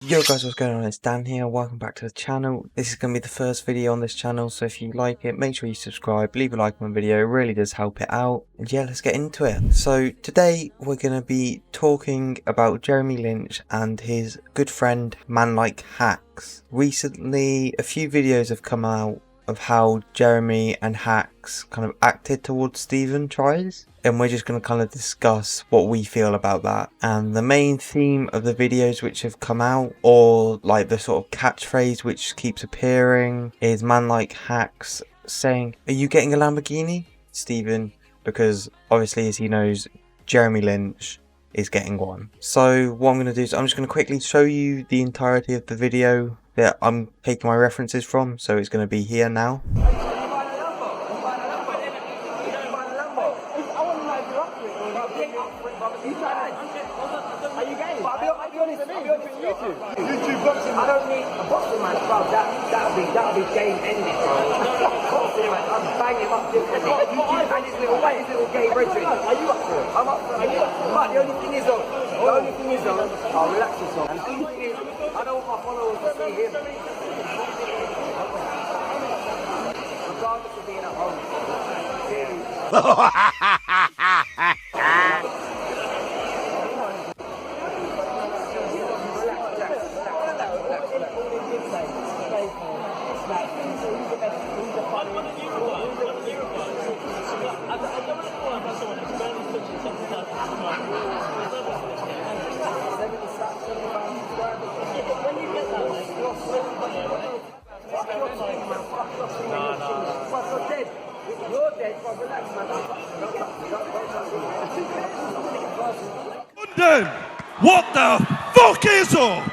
Yo guys, what's going on? It's Dan here. Welcome back to the channel. This is going to be the first video on this channel, so if you like it, make sure you subscribe, leave a like on the video. It really does help it out. And yeah, let's get into it. So today we're going to be talking about Jeremy Lynch and his good friend Man Like Hacks. Recently, a few videos have come out of how Jeremy and Hacks kind of acted towards Stephen tries, and we're just going to kind of discuss what we feel about that. And the main theme of the videos which have come out, or like the sort of catchphrase which keeps appearing, is Man Like Hacks saying, "Are you getting a Lamborghini, Stephen?" Because obviously, as he knows, Jeremy Lynch is getting one. So what I'm going to do is I'm just going to quickly show you the entirety of the video that I'm taking my references from, so it's going to be here now. YouTube boxing. I don't need a boxing match, bro. That'll be game ending, bro. I'm banging him up YouTube and his little gay brethren. Are you up for it? I'm up for it. But the only thing is, I'll relax yourself. And the only thing is, I don't want my followers to see him. Regardless of being at home. London, what the fuck is up?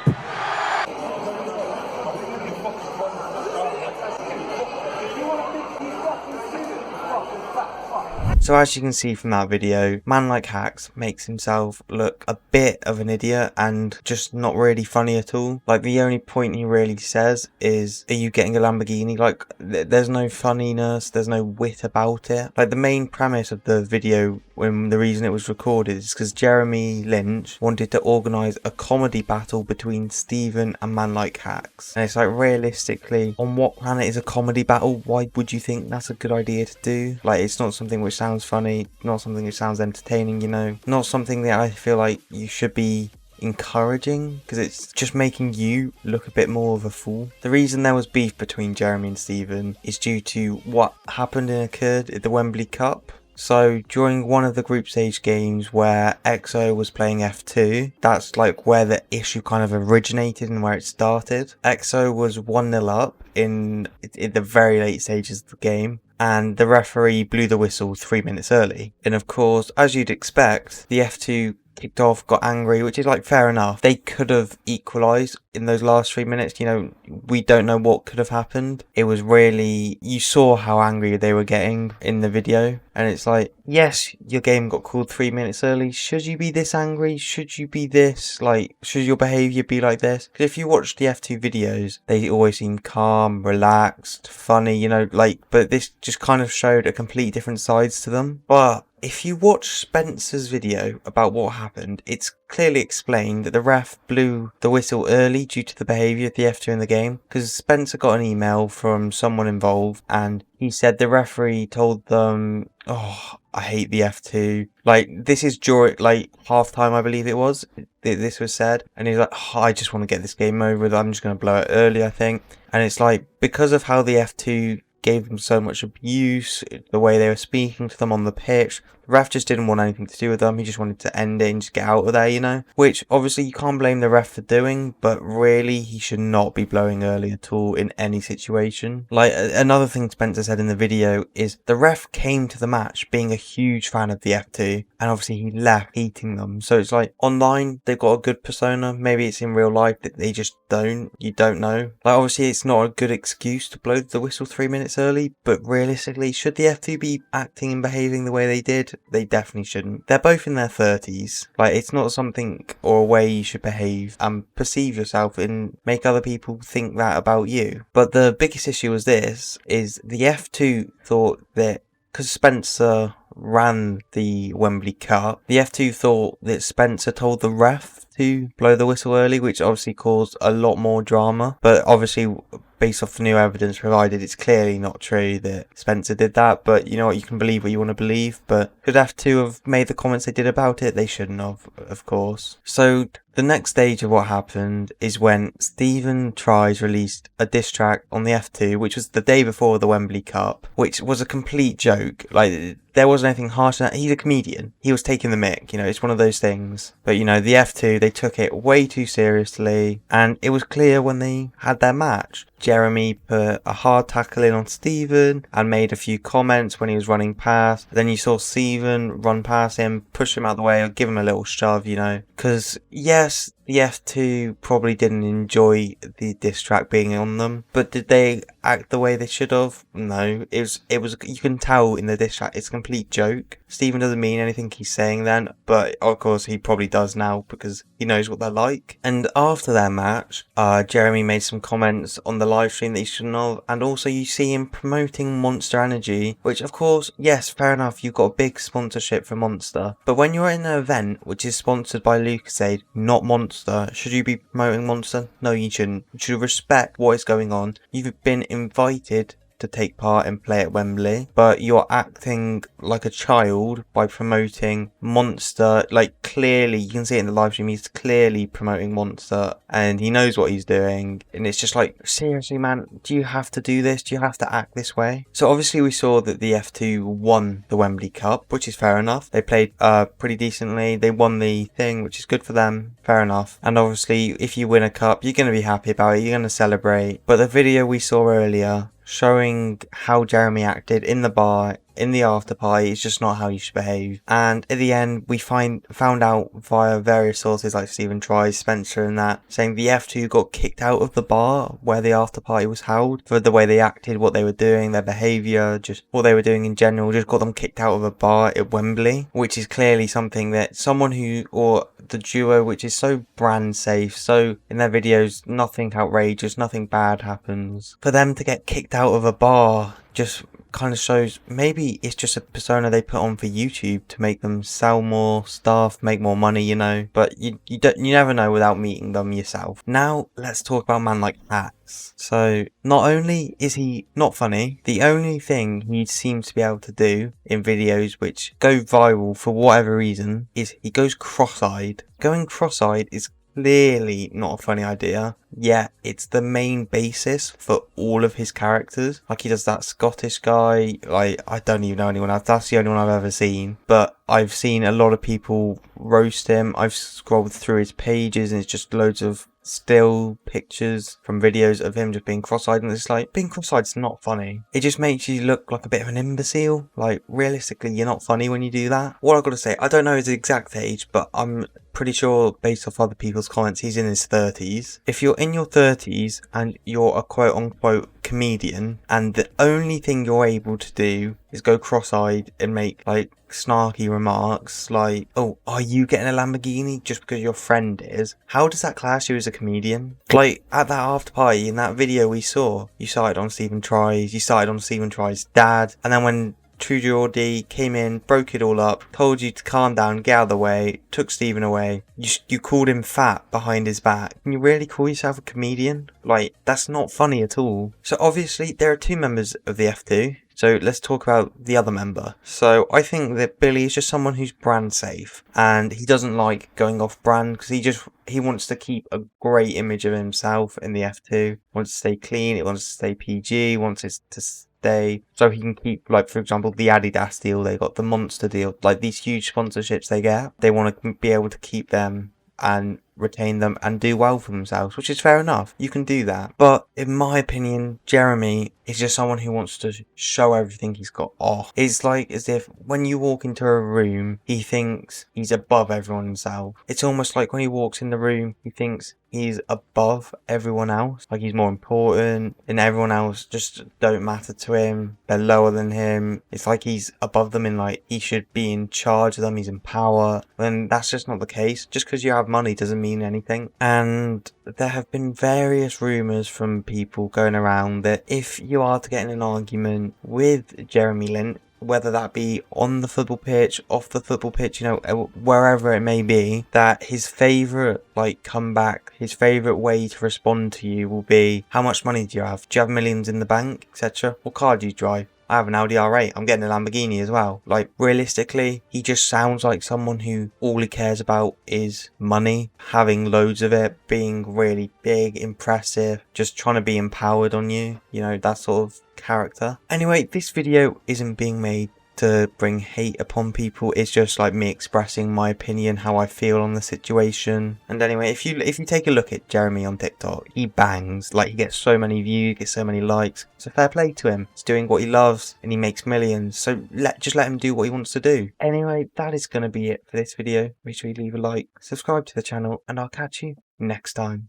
So as you can see from that video, Man Like Hacks makes himself look a bit of an idiot and just not really funny at all. Like, the only point he really says is, "Are you getting a Lamborghini?" Like, there's no funniness, there's no wit about it. Like, the main premise of the video, when the reason it was recorded, is because Jeremy Lynch wanted to organise a comedy battle between Stephen and Man Like Hacks. And it's like, realistically, on what planet is a comedy battle? Why would you think that's a good idea to do? Like, it's not something which sounds funny, not something which sounds entertaining, you know, not something that I feel like you should be encouraging, because it's just making you look a bit more of a fool. The reason there was beef between Jeremy and Stephen is due to what happened and occurred at the Wembley Cup. So during one of the group stage games where EXO was playing F2, that's like where the issue kind of originated and where it started. EXO was 1-0 up in the very late stages of the game, and the referee blew the whistle 3 minutes early. And of course, as you'd expect, the F2 kicked off, got angry, which is like fair enough. They could have equalised in those last 3 minutes, you know, we don't know what could have happened. It was really, you saw how angry they were getting in the video, and it's like, yes, your game got called 3 minutes early. Should you be this angry? Should you be this, like, should your behaviour be like this? Because if you watch the F2 videos, they always seem calm, relaxed, funny, you know, like, but this just kind of showed a completely different sides to them. But if you watch Spencer's video about what happened, it's clearly explained that the ref blew the whistle early due to the behaviour of the F2 in the game, because Spencer got an email from someone involved and he said the referee told them, "Oh, I hate the F2." Like, this is during, like, half time, I believe it was, this was said, and he's like, "Oh, I just want to get this game over with, I'm just going to blow it early, I think." And it's like, because of how the F2 gave them so much abuse, the way they were speaking to them on the pitch, the ref just didn't want anything to do with them. He just wanted to end it and just get out of there, you know, which obviously you can't blame the ref for doing, but really he should not be blowing early at all in any situation. Like, another thing Spencer said in the video is the ref came to the match being a huge fan of the F2, and obviously he left hating them. So it's like, online they've got a good persona, maybe it's in real life that they just don't, you don't know. Like, obviously it's not a good excuse to blow the whistle 3 minutes early, but realistically, should the F2 be acting and behaving the way they did? They definitely shouldn't. They're both in their 30s. Like, it's not something or a way you should behave and perceive yourself and make other people think that about you. But the biggest issue was this, is the F2 thought that because Spencer ran the Wembley Cup, the F2 thought that Spencer told the ref to blow the whistle early, which obviously caused a lot more drama. But obviously, based off the new evidence provided, it's clearly not true that Spencer did that. But you know what, you can believe what you want to believe. But could F2 have made the comments they did about it? They shouldn't have, of course. So the next stage of what happened is when Stephen Tries released a diss track on the F2, which was the day before the Wembley Cup, which was a complete joke. Like, there wasn't anything harsh in that. He's a comedian. He was taking the mick, you know, it's one of those things. But, you know, the F2, they took it way too seriously, and it was clear when they had their match. Jeremy put a hard tackle in on Stephen and made a few comments when he was running past. Then you saw Stephen run past him, push him out of the way, or give him a little shove, you know. Because, yes, the F2 probably didn't enjoy the diss track being on them, but did they act the way they should have? No. It was, you can tell in the diss track, it's a complete joke. Stephen doesn't mean anything he's saying then, but of course he probably does now because he knows what they're like. And after their match, Jeremy made some comments on the live stream that he shouldn't have, and also you see him promoting Monster Energy, which of course, yes, fair enough, you've got a big sponsorship for Monster, but when you're in an event which is sponsored by Lucozade, not Monster, should you be promoting Monster? No, you shouldn't. You should respect what is going on. You've been invited to take part and play at Wembley, but you're acting like a child by promoting Monster. Like, clearly, you can see it in the live stream, he's clearly promoting Monster and he knows what he's doing, and it's just like, seriously man, do you have to do this? Do you have to act this way? So obviously we saw that the F2 won the Wembley Cup, which is fair enough. They played pretty decently, they won the thing, which is good for them, fair enough. And obviously if you win a cup, you're going to be happy about it, you're going to celebrate. But the video we saw earlier showing how Jeremy acted in the bar, in the after party, is just not how you should behave. And at the end, we found out via various sources like Stephen Tries, Spencer and that, saying the F2 got kicked out of the bar where the after party was held for the way they acted, what they were doing, their behaviour, just what they were doing in general, just got them kicked out of a bar at Wembley, which is clearly something that someone who, or the duo, which is so brand safe, so in their videos, nothing outrageous, nothing bad happens, for them to get kicked out of a bar just kind of shows maybe it's just a persona they put on for YouTube to make them sell more stuff, make more money, you know. But you never know without meeting them yourself. Now let's talk about a man like Hacks. So not only is he not funny, the only thing he seems to be able to do in videos which go viral for whatever reason is he goes cross-eyed. Going cross-eyed is clearly not a funny idea, yet it's the main basis for all of his characters. Like, he does that Scottish guy, like, I don't even know anyone else, that's the only one I've ever seen, but I've seen a lot of people roast him. I've scrolled through his pages and it's just loads of still pictures from videos of him just being cross-eyed, and it's like, being cross-eyed is not funny. It just makes you look like a bit of an imbecile. Like, realistically, you're not funny when you do that. What I've got to say, I don't know his exact age, but I'm pretty sure based off other people's comments he's in his 30s. If you're in your 30s and you're a quote-unquote comedian and the only thing you're able to do is go cross-eyed and make like snarky remarks like, oh, are you getting a Lamborghini just because your friend is? How does that class you as a comedian? Like, at that after party in that video we saw, you started on Stephen Tries, you started on Stephen Tries' dad, and then when True Geordie came in, broke it all up, told you to calm down, get out of the way, took Stephen away. You called him fat behind his back. Can you really call yourself a comedian? Like, that's not funny at all. So obviously there are two members of the F2. So let's talk about the other member. So I think that Billy is just someone who's brand safe, and he doesn't like going off brand because he wants to keep a great image of himself in the F2. Wants to stay clean, it wants to stay PG, wants it to stay so he can keep, like, for example, the Adidas deal they got, the Monster deal, like these huge sponsorships they get. They want to be able to keep them and retain them and do well for themselves, which is fair enough. You can do that. But in my opinion, Jeremy is just someone who wants to show everything he's got off. It's like as if when you walk into a room, he thinks he's above everyone himself. It's almost like when he walks in the room, he thinks he's above everyone else. Like, he's more important and everyone else just don't matter to him. They're lower than him. It's like he's above them in, like, he should be in charge of them. He's in power. When that's just not the case. Just because you have money doesn't mean anything. And there have been various rumours from people going around that if you are to get in an argument with Jeremy Lynch, whether that be on the football pitch, off the football pitch, you know, wherever it may be, that his favourite like comeback, his favourite way to respond to you will be, how much money do you have? Do you have millions in the bank, etc.? What car do you drive? I have an Audi R8, I'm getting a Lamborghini as well. Like, realistically, he just sounds like someone who all he cares about is money, having loads of it, being really big, impressive, just trying to be empowered on you, you know, that sort of character. Anyway, this video isn't being made to bring hate upon people. It's just like me expressing my opinion, how I feel on the situation. And anyway, if you take a look at Jeremy on TikTok, he bangs. Like, he gets so many views, gets so many likes. So fair play to him. He's doing what he loves and he makes millions. So just let him do what he wants to do. Anyway, that is going to be it for this video. Make sure you leave a like, subscribe to the channel, and I'll catch you next time.